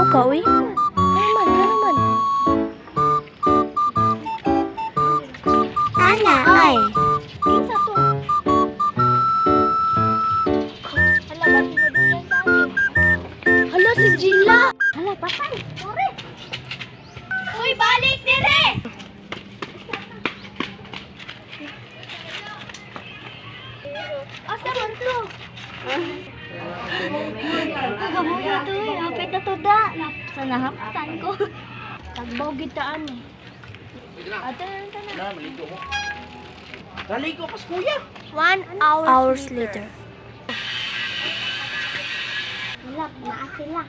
ka, uy. Ano naman? Ana, ay. Isa to. Hala, ba't mo din yan sa akin? Hala, si Gila. Hala, patay. Sorry. Uy, balik dire! Asa man to? Kagamuya to eh. Hapit na to da. Sa nahapsan ko. Tagbaw gitaan eh. Ate, na. Naligo pas kuya. 1 hour Hours later. Wala, naa sila.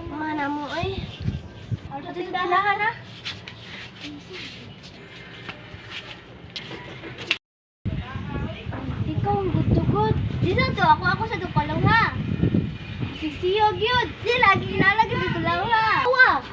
Mana mo ay. Ate, tindahan na. Ikaw ang good. Dito to, ako sa dupalang ha. Sisiyog yun. Di lagi inalagay dito lang ha. Awa.